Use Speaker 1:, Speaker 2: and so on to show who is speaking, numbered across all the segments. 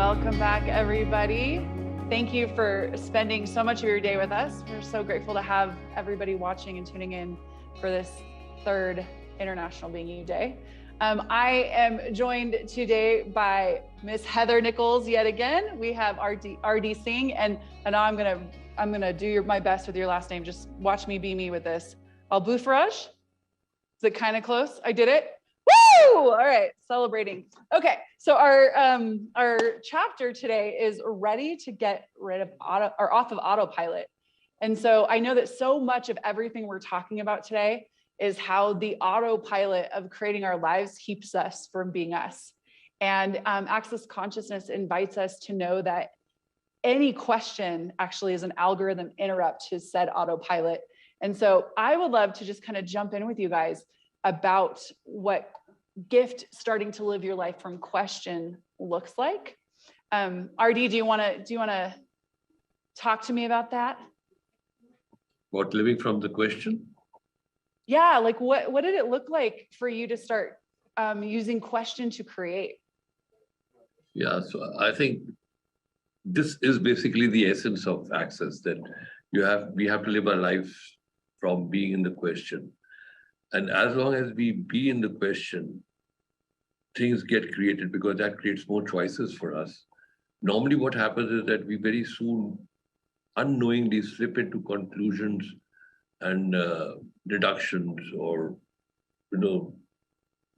Speaker 1: Welcome back, everybody. Thank you for spending so much of your day with us. We're so grateful to have everybody watching and tuning in for this third International Being You Day. I am joined today by Miss Heather Nichols yet again. We have RD Singh, and now I'm gonna do my best with your last name. Just watch me be me with this. Albufaraj. Is it kind of close? I did it. Woo! All right, celebrating. Okay, so our chapter today is ready to get rid of off of autopilot. And so I know that so much of everything we're talking about today is how the autopilot of creating our lives keeps us from being us. And Access Consciousness invites us to know that any question actually is an algorithm interrupt to said autopilot. And so I would love to just kind of jump in with you guys about what gift starting to live your life from question looks like. RD, do you want to talk to me about that?
Speaker 2: What, living from the question?
Speaker 1: Yeah, like what did it look like for you to start using question to create?
Speaker 2: Yeah, so I think this is basically the essence of Access, that we have to live our life from being in the question. And as long as we be in the question, things get created, because that creates more choices for us. Normally what happens is that we very soon unknowingly slip into conclusions and deductions or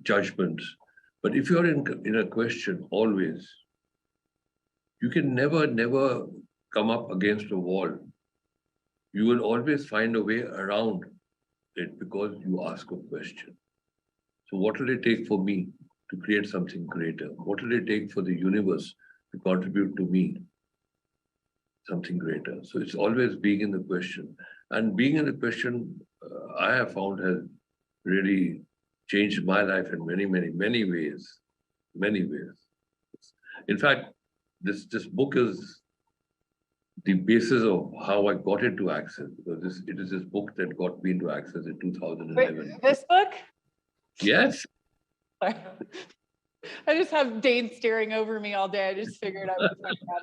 Speaker 2: judgments. But if you're in a question always, you can never come up against a wall. You will always find a way around it because you ask a question. So what will it take for me to create something greater? What will it take for the universe to contribute to me something greater? So it's always being in the question. And being in the question, I have found, has really changed my life in many ways. Many ways. In fact, this book is the basis of how I got into Access, because it is this book that got me into Access in 2011.
Speaker 1: Wait, this book?
Speaker 2: Yes.
Speaker 1: I just have Dane staring over me all day. I just figured I would talk about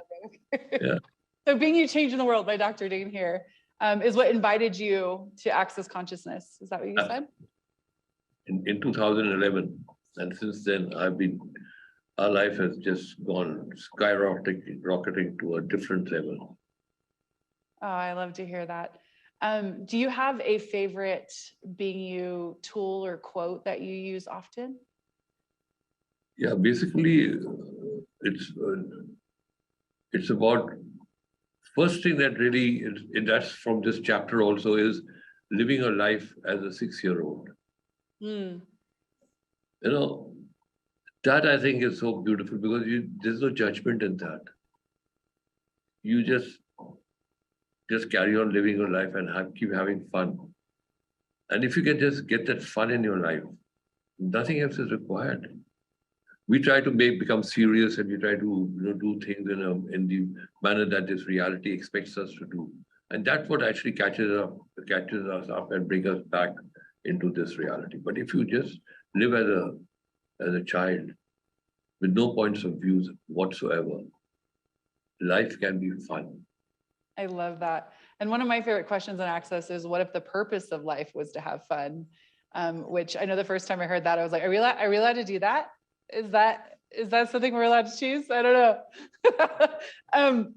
Speaker 1: it.
Speaker 2: Yeah.
Speaker 1: So Being You Changing the World by Dr. Dane here is what invited you to Access Consciousness. Is that what you said?
Speaker 2: In 2011. And since then, our life has just gone rocketing to a different level.
Speaker 1: Oh, I love to hear that. Do you have a favorite Being You tool or quote that you use often?
Speaker 2: Yeah, basically, it's about, first thing that really, that's from this chapter also, is living a life as a 6-year-old. That I think is so beautiful, because there's no judgment in that. You just carry on living your life and keep having fun. And if you can just get that fun in your life, nothing else is required. We try to become serious, and we try to do things in the manner that this reality expects us to do. And that's what actually catches us up and brings us back into this reality. But if you just live as a child with no points of views whatsoever, life can be fun.
Speaker 1: I love that. And one of my favorite questions on Access is, what if the purpose of life was to have fun? Which I know the first time I heard that, I was like, are we allowed to do that? Is that something we're allowed to choose? I don't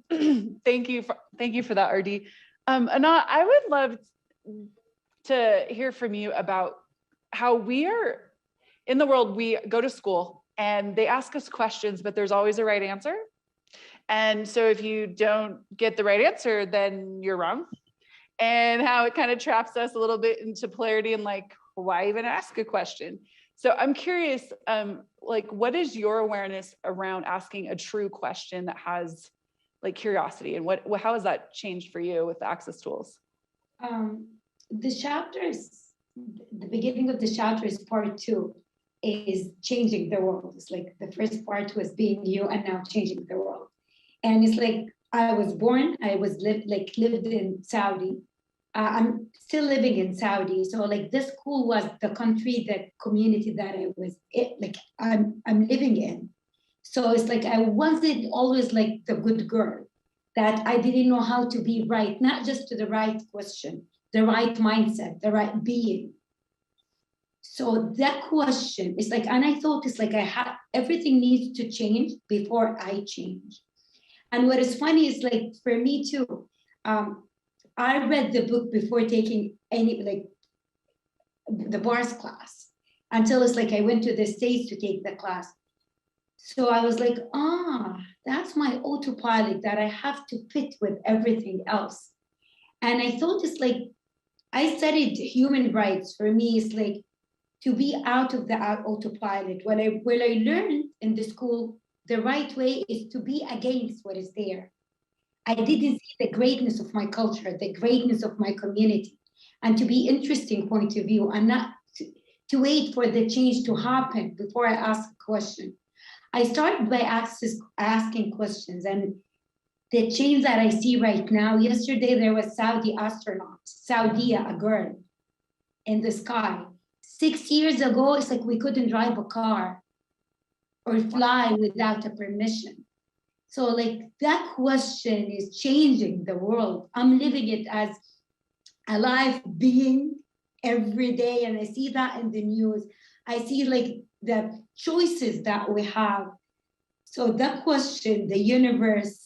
Speaker 1: know. Thank you for that, RD. Anat, I would love to hear from you about how we are in the world. We go to school and they ask us questions, but there's always a right answer. And so if you don't get the right answer, then you're wrong. And how it kind of traps us a little bit into polarity and like, why even ask a question? So I'm curious, what is your awareness around asking a true question that has like curiosity, and how has that changed for you with the Access tools?
Speaker 3: The beginning of the chapter is part 2, is changing the world. It's like the first part was being you, and now changing the world. And it's like, I was born, lived in Saudi. I'm still living in Saudi. So like this school was the country, the community that I was I'm living in. So it's like I wasn't always like the good girl, that I didn't know how to be right, not just to the right question, the right mindset, the right being. So that question is like, and I thought it's like everything needs to change before I change. And what is funny is like for me too, I read the book before taking any like the bars class, until it's like I went to the States to take the class. So I was like, that's my autopilot that I have to fit with everything else. And I thought it's like, I studied human rights. For me, it's like to be out of the autopilot. What I learned in the school, the right way is to be against what is there. I didn't see the greatness of my culture, the greatness of my community, and to be interesting point of view, and not to wait for the change to happen before I ask a question. I started by asking questions, and the change that I see right now. Yesterday there was Saudi astronaut, Saudia, a girl in the sky. 6 years ago, it's like we couldn't drive a car or fly without a permission. So like that question is changing the world. I'm living it as a live being every day, and I see that in the news. I see like the choices that we have. So that question, the universe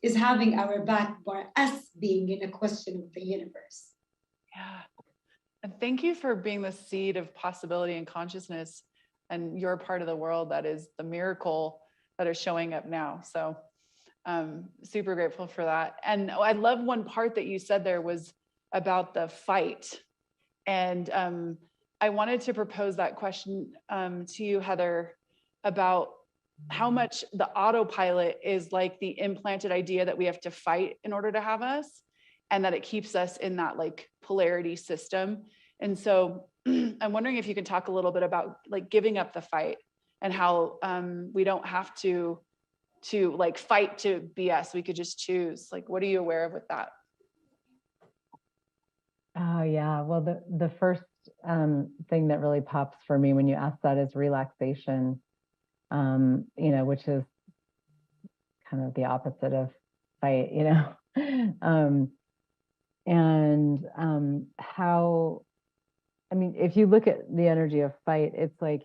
Speaker 3: is having our back, by us being in a question of the universe.
Speaker 1: Yeah. And thank you for being the seed of possibility and consciousness, and your part of the world that is the miracle that is showing up now. So super grateful for that. And I love one part that you said there was about the fight. And I wanted to propose that question to you, Heather, about how much the autopilot is like the implanted idea that we have to fight in order to have us, and that it keeps us in that like polarity system. And so I'm wondering if you can talk a little bit about like giving up the fight, and how we don't have to like fight to be us. We could just choose. Like, what are you aware of with that?
Speaker 4: Oh yeah. Well, the first thing that really pops for me when you ask that is relaxation, which is kind of the opposite of fight, and how, I mean, if you look at the energy of fight, it's like,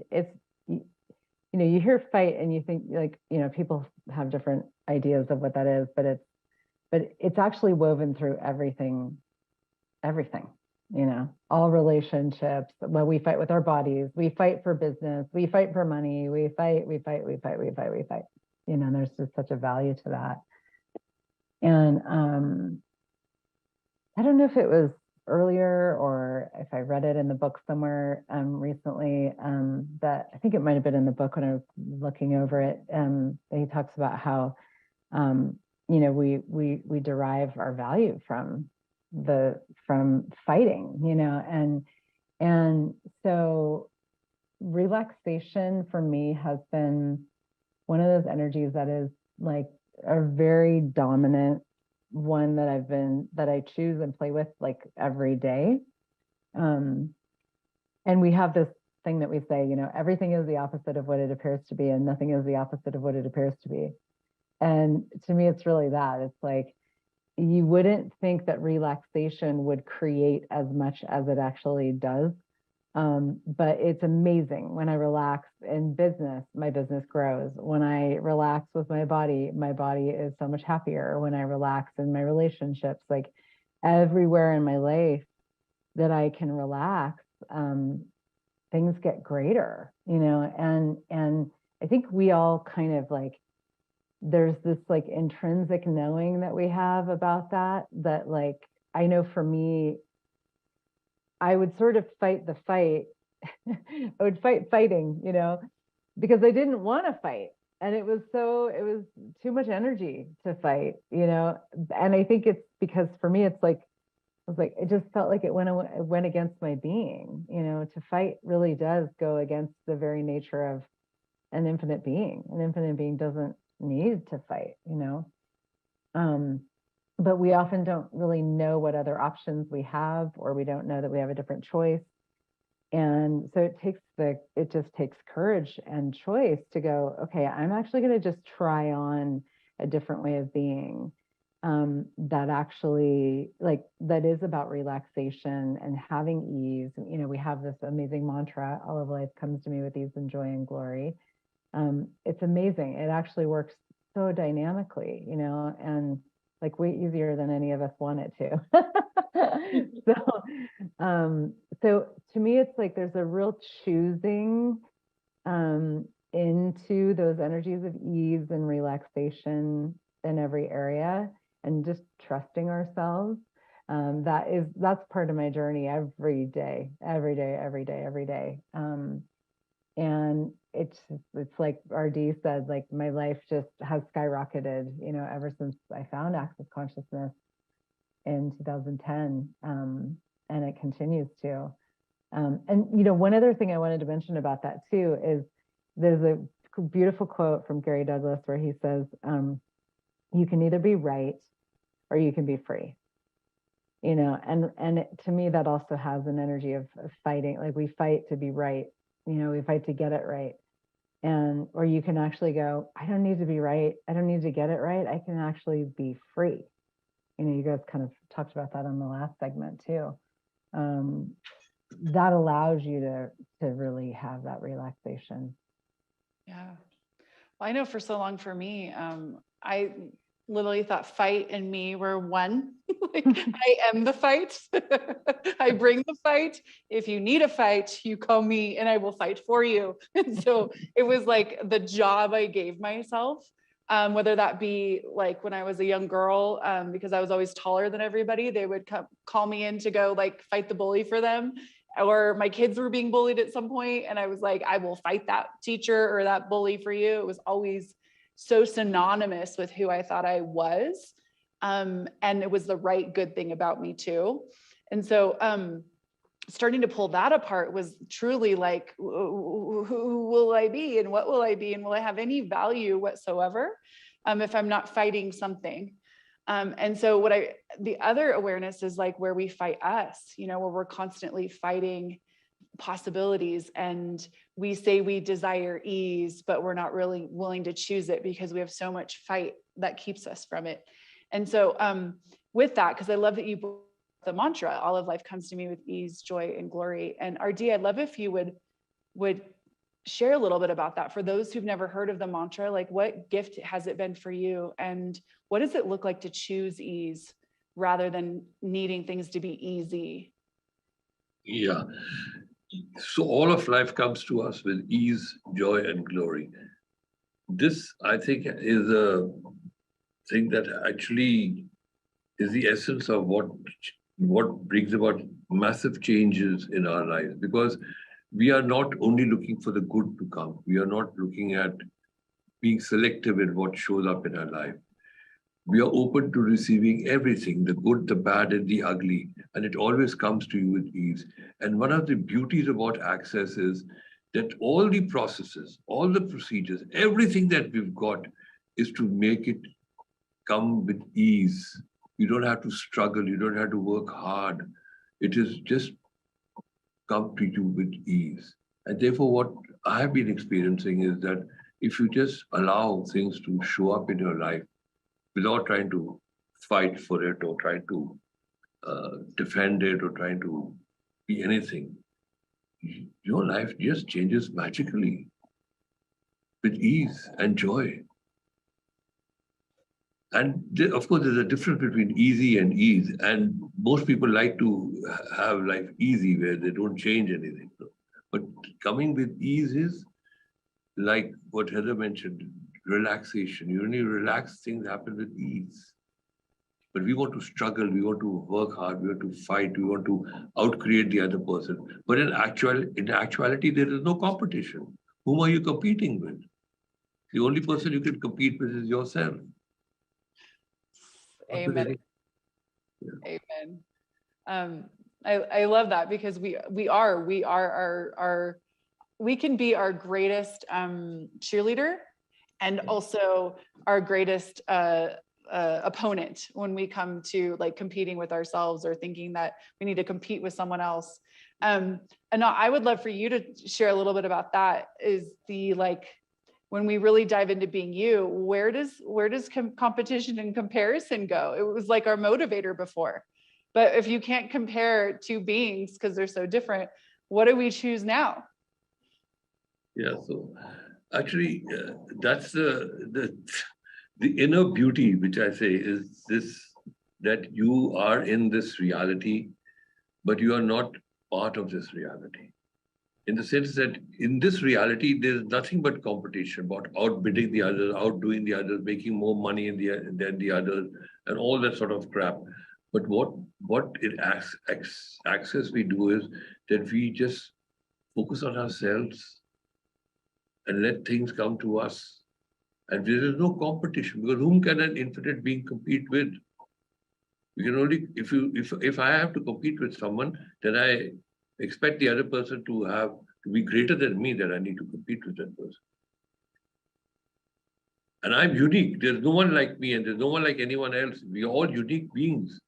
Speaker 4: you hear fight and you think like, people have different ideas of what that is, but it's actually woven through everything, all relationships. Well, we fight with our bodies, we fight for business, we fight for money, we fight. There's just such a value to that. And I don't know if it was earlier or if I read it in the book somewhere recently, that I think it might have been in the book when I was looking over it, that he talks about how we derive our value from fighting, and so relaxation for me has been one of those energies that is like a very dominant one that I choose and play with like every day. And we have this thing that we say, everything is the opposite of what it appears to be, and nothing is the opposite of what it appears to be. And to me, it's really that. It's like, you wouldn't think that relaxation would create as much as it actually does. But it's amazing. When I relax in business, my business grows. When I relax with my body is so much happier. When I relax in my relationships, like everywhere in my life that I can relax, things get greater, and I think we all kind of like, there's this like intrinsic knowing that we have about that like, I know for me, I would sort of fight the fight. I would fighting, because I didn't want to fight. And it was too much energy to fight, and I think it's because for me, it's like, it just felt like it went against my being, to fight really does go against the very nature of an infinite being. An infinite being doesn't need to fight, but we often don't really know what other options we have, or we don't know that we have a different choice. And so it just takes courage and choice to go, okay, I'm actually going to just try on a different way of being, that actually, like, that is about relaxation and having ease. You know, we have this amazing mantra, all of life comes to me with ease and joy and glory. It's amazing. It actually works so dynamically, you know, and like way easier than any of us want it to. So to me, it's like there's a real choosing into those energies of ease and relaxation in every area, and just trusting ourselves. That's part of my journey every day, every day, every day, every day. And it's like RD said, like my life just has skyrocketed, you know, ever since I found Access Consciousness in 2010, and it continues to. And you know, one other thing I wanted to mention about that too is there's a beautiful quote from Gary Douglas where he says, "You can either be right or you can be free." You know, and to me that also has an energy of fighting. Like we fight to be right. You know, we fight to get it right. And or you can actually go, I don't need to be right. I don't need to get it right. I can actually be free. You know, you guys kind of talked about that on the last segment too. That allows you to really have that relaxation.
Speaker 1: Yeah. Well, I know for so long for me, I literally thought fight and me were one. Like I am the fight. I bring the fight. If you need a fight, you call me and I will fight for you. And so it was like the job I gave myself, whether that be like when I was a young girl, because I was always taller than everybody, they would call me in to go like fight the bully for them. Or my kids were being bullied at some point, and I was like, I will fight that teacher or that bully for you. It was always so synonymous with who I thought I was. And it was the right good thing about me too. And so starting to pull that apart was truly like, who will I be and what will I be? And will I have any value whatsoever if I'm not fighting something? And so the other awareness is like where we fight us, you know, where we're constantly fighting possibilities, and we say we desire ease, but we're not really willing to choose it because we have so much fight that keeps us from it. And so with that, because I love that you brought the mantra, all of life comes to me with ease, joy, and glory. And RD, I'd love if you would share a little bit about that for those who've never heard of the mantra. Like, what gift has it been for you, and what does it look like to choose ease rather than needing things to be easy?
Speaker 2: Yeah. So all of life comes to us with ease, joy, and glory. This, I think, is a thing that actually is the essence of what brings about massive changes in our lives. Because we are not only looking for the good to come. We are not looking at being selective in what shows up in our life. We are open to receiving everything, the good, the bad, and the ugly, and it always comes to you with ease. And one of the beauties about Access is that all the processes, all the procedures, everything that we've got is to make it come with ease. You don't have to struggle, you don't have to work hard. It is just come to you with ease. And therefore, what I've been experiencing is that if you just allow things to show up in your life, without trying to fight for it or trying to defend it or trying to be anything, your life just changes magically with ease and joy. And of course, there's a difference between easy and ease. And most people like to have life easy where they don't change anything. But coming with ease is like what Heather mentioned, relaxation. You only relax, things happen with ease. But we want to struggle, we want to work hard, we want to fight, we want to outcreate the other person. But in actuality, there is no competition. Whom are you competing with? The only person you can compete with is yourself.
Speaker 1: Amen. Yeah. Amen. I love that, because we can be our greatest cheerleader and also our greatest opponent when we come to like competing with ourselves or thinking that we need to compete with someone else. And I would love for you to share a little bit about that. Is the like, when we really dive into being you, where does competition and comparison go? It was like our motivator before, but if you can't compare two beings because they're so different, what do we choose now?
Speaker 2: Yeah, so actually, that's the inner beauty, which I say is this, that you are in this reality, but you are not part of this reality. In the sense that in this reality, there's nothing but competition, about outbidding the others, outdoing the others, making more money than the others, and all that sort of crap. But what it access we do is that we just focus on ourselves and let things come to us. And there is no competition, because whom can an infinite being compete with? We can only, if I have to compete with someone, then I expect the other person to be greater than me, that I need to compete with that person. And I'm unique. There's no one like me, and there's no one like anyone else. We are all unique beings.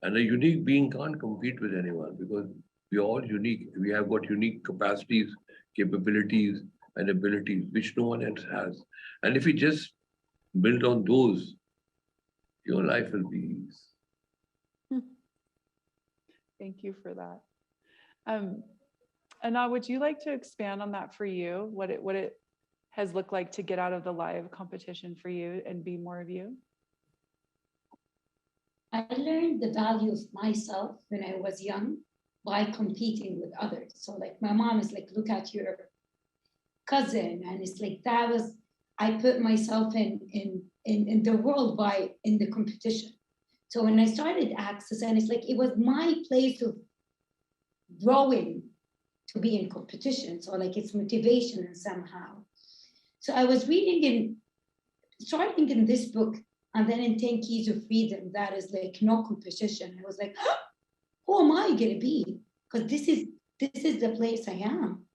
Speaker 2: And a unique being can't compete with anyone, because we are all unique. We have got unique capacities, capabilities, and abilities, which no one else has. And if we just build on those, your life will be ease.
Speaker 1: Thank you for that. Anna, would you like to expand on that for you? What it has looked like to get out of the lie of competition for you and be more of you?
Speaker 3: I learned the value of myself when I was young by competing with others. So like my mom is like, look at your cousin. And it's like, I put myself in the world in the competition. So when I started Access, and it's like, it was my place of growing to be in competition. So like it's motivation and somehow. So I was starting in this book, and then in 10 Keys of Freedom, that is like no competition. I was like, who am I gonna be? Because this is the place I am.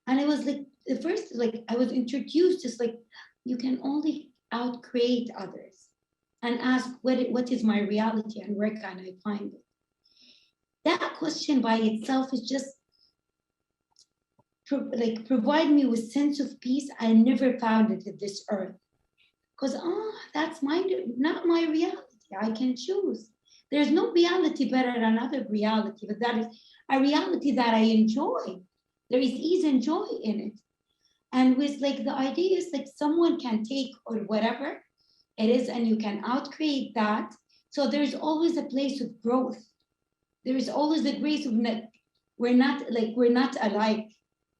Speaker 3: And it was like the first, like I was introduced, just like you can only outcreate others, and ask what is my reality and where can I find it? That question by itself is just provide me with sense of peace I never found it at this earth. Because that's not my reality. I can choose. There's no reality better than another reality, but that is a reality that I enjoy. There is ease and joy in it. And with like the idea is like someone can take or whatever it is, and you can outcreate that. So there's always a place of growth. There is always the grace of we're not alike.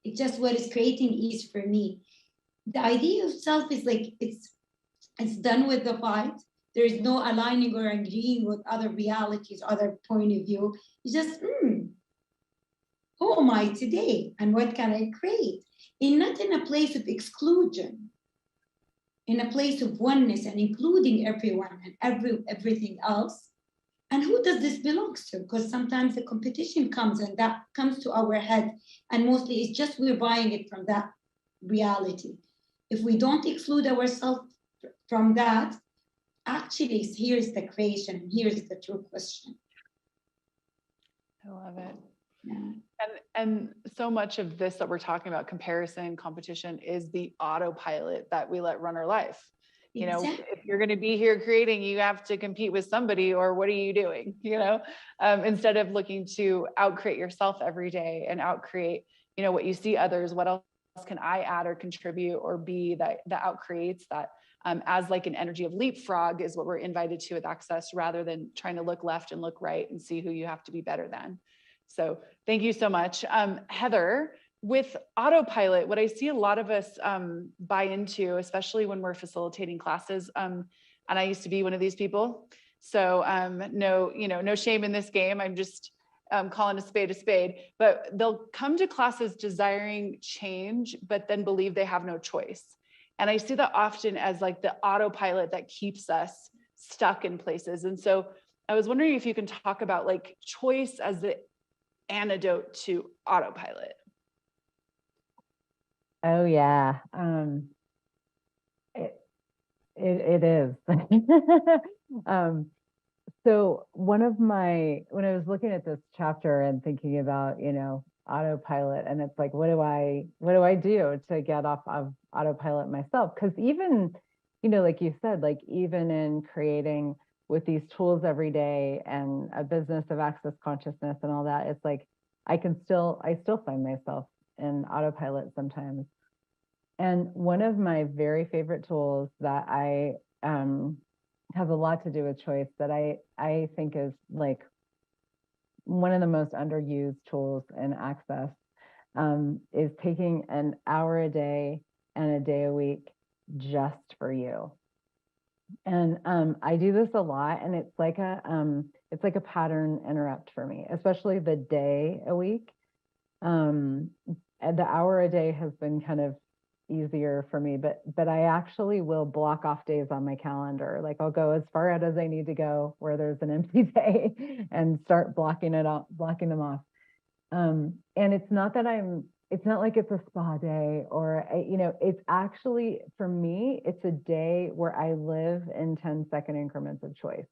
Speaker 3: It's just what is creating ease for me. The idea of self is like it's done with the fight. There is no aligning or agreeing with other realities, other point of view. It's just, who am I today? And what can I create? Not in a place of exclusion, in a place of oneness and including everyone and everything else. And who does this belong to? Because sometimes the competition comes and that comes to our head. And mostly it's just we're buying it from that reality. If we don't exclude ourselves from that, actually, here's the creation, here's the true question.
Speaker 1: I love it.
Speaker 3: Yeah.
Speaker 1: And so much of this that we're talking about, comparison, competition, is the autopilot that we let run our life. You know, if you're going to be here creating, you have to compete with somebody, or what are you doing? You know, instead of looking to outcreate yourself every day and outcreate, you know, what you see others, what else can I add or contribute or be that outcreates that. As like an energy of leapfrog is what we're invited to with Access, rather than trying to look left and look right and see who you have to be better than. So thank you so much. Heather, with autopilot, what I see a lot of us buy into, especially when we're facilitating classes, and I used to be one of these people. So no shame in this game. I'm just calling a spade, but they'll come to classes desiring change, but then believe they have no choice. And I see that often as like the autopilot that keeps us stuck in places. And so I was wondering if you can talk about like choice as the antidote to autopilot.
Speaker 4: Oh yeah. It is. So when I was looking at this chapter and thinking about, autopilot, and it's like, what do I do to get off of autopilot myself? Because even, like you said, like even in creating with these tools every day and a business of access consciousness and all that, it's like I still find myself in autopilot sometimes. And one of my very favorite tools that I has a lot to do with choice that I think is like one of the most underused tools in access, is taking an hour a day and a day a week just for you. And I do this a lot, and it's like a pattern interrupt for me, especially the day a week. And the hour a day has been kind of easier for me, but I actually will block off days on my calendar. Like I'll go as far out as I need to go where there's an empty day and start blocking them off. And it's not like it's a spa day or, it's actually, for me, it's a day where I live in 10-second increments of choice.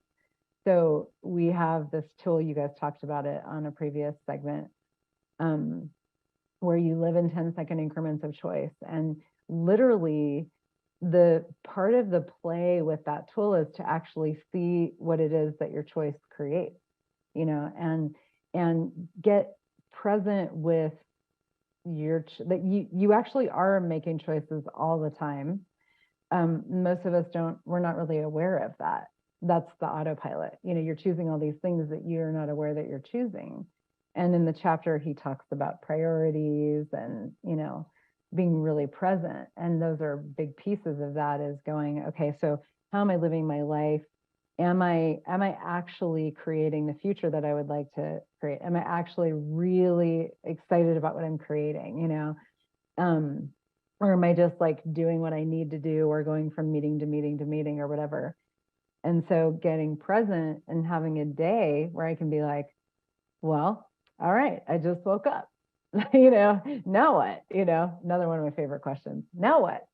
Speaker 4: So we have this tool, you guys talked about it on a previous segment, where you live in 10-second increments of choice. And literally, the part of the play with that tool is to actually see what it is that your choice creates, and get present with that you actually are making choices all the time. Most of us we're not really aware of that. That's the autopilot. You're choosing all these things that you're not aware that you're choosing. And in the chapter, he talks about priorities and, being really present. And those are big pieces of that, is going, okay, so how am I living my life? Am I actually creating the future that I would like to create? Am I actually really excited about what I'm creating, or am I just like doing what I need to do, or going from meeting to meeting to meeting or whatever? And so getting present and having a day where I can be like, well, all right, I just woke up. Now what? Another one of my favorite questions. Now what?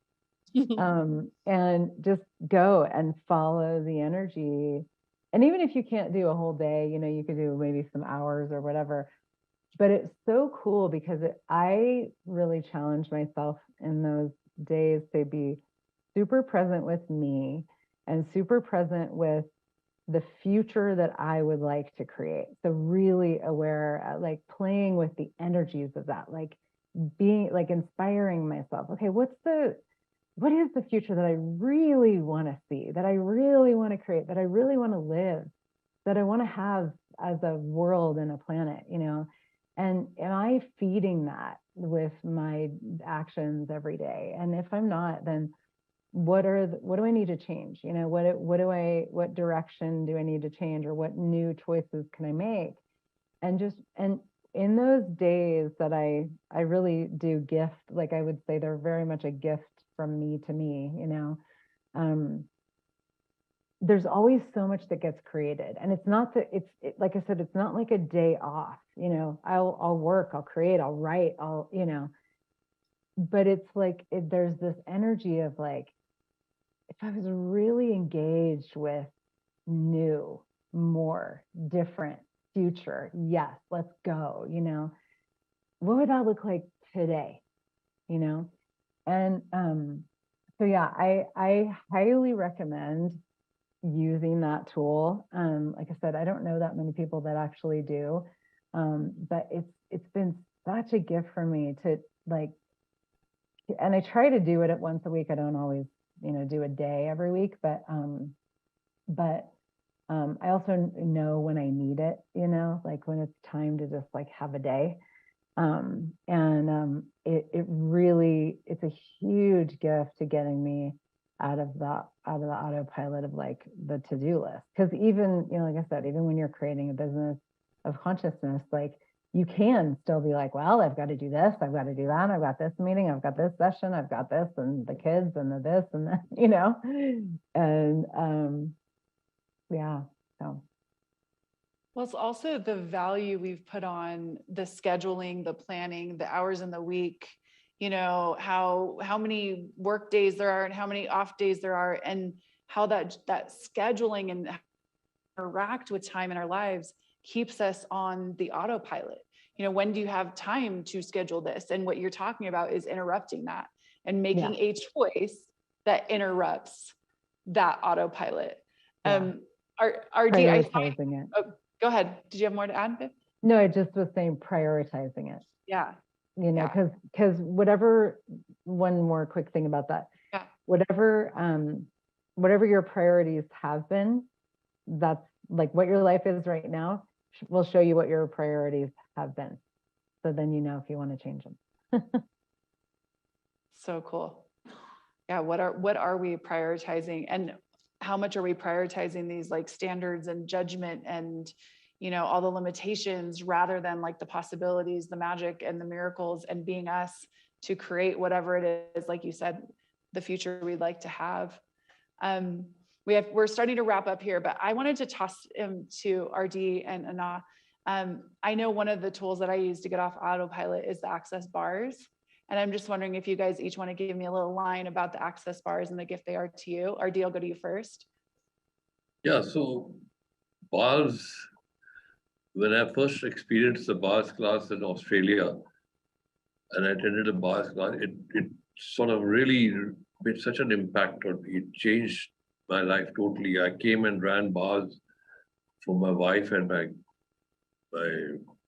Speaker 4: And just go and follow the energy. And even if you can't do a whole day, you could do maybe some hours or whatever. But it's so cool because I really challenge myself in those days to be super present with me and super present with the future that I would like to create. So really aware, like playing with the energies of that, like being like inspiring myself. Okay, what is the future that I really want to see, that I really want to create, that I really want to live, that I want to have as a world and a planet, and am I feeding that with my actions every day? And if I'm not, then what do I need to change? What direction do I need to change, or what new choices can I make? And in those days that I really do gift, like I would say they're very much a gift from me to me, there's always so much that gets created. And it's not that like I said, it's not like a day off, I'll work, I'll create, I'll write, but it's like, there's this energy of like, if I was really engaged with new, more, different, future, yes, let's go, what would that look like today? And so yeah, I highly recommend using that tool. Like I said, I don't know that many people that actually do, but it's been such a gift for me to like, and I try to do it at once a week. I don't always, do a day every week, but I also know when I need it, like when it's time to just like have a day. It really, it's a huge gift to getting me out of the autopilot of like the to-do list. Because even, like I said, even when you're creating a business of consciousness, like you can still be like, well, I've got to do this, I've got to do that, I've got this meeting, I've got this session, I've got this, and the kids, and the this, and that, and yeah, so.
Speaker 1: Well, it's also the value we've put on the scheduling, the planning, the hours in the week, how many work days there are and how many off days there are, and how that scheduling and interact with time in our lives keeps us on the autopilot. You know, when do you have time to schedule this? And what you're talking about is interrupting that and making a choice that interrupts that autopilot.
Speaker 4: Prioritizing it.
Speaker 1: Oh, go ahead. Did you have more to add, Viv?
Speaker 4: No, I just was saying prioritizing it.
Speaker 1: Yeah.
Speaker 4: You know, because whatever, one more quick thing about that.
Speaker 1: Yeah.
Speaker 4: Whatever your priorities have been, that's like what your life is right now will show you what your priorities have been. So then you know if you want to change them.
Speaker 1: So cool. Yeah. What are we prioritizing, and how much are we prioritizing these like standards and judgment and, you know, all the limitations rather than like the possibilities, the magic and the miracles, and being us to create whatever it is, like you said, the future we'd like to have. We're starting to wrap up here, but I wanted to toss to RD and Ana. I know one of the tools that I use to get off autopilot is the access bars. And I'm just wondering if you guys each want to give me a little line about the access bars and the gift they are to you. RD, I'll go to you first.
Speaker 2: Yeah, so bars, when I first experienced the bars class in Australia, and I attended a bars class, it sort of really made such an impact on me. It changed my life totally. I came and ran bars for my wife and my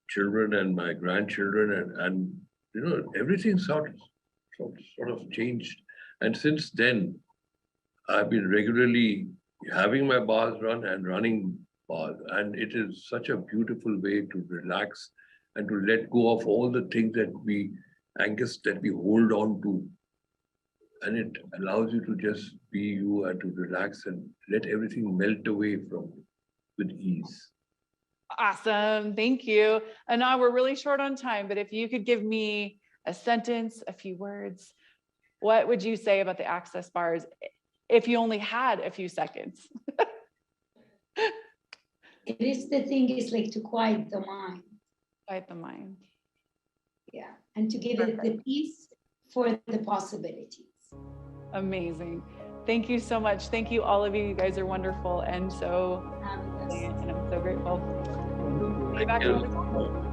Speaker 2: children and my grandchildren, and you know, everything sort of changed. And since then, I've been regularly having my bars run and running bars. And it is such a beautiful way to relax and to let go of all the things that we hold on to. And it allows you to just be you and to relax and let everything melt away from you with ease.
Speaker 1: Awesome. Thank you. Ana, we're really short on time, but if you could give me a sentence, a few words, what would you say about the access bars if you only had a few seconds?
Speaker 3: It is, the thing is like to quiet the mind.
Speaker 1: Quiet the mind.
Speaker 3: Yeah. And to give it the peace for the possibilities.
Speaker 1: Amazing. Thank you so much. Thank you, all of you. You guys are wonderful and so brilliant, and I'm so grateful.
Speaker 2: Thank you.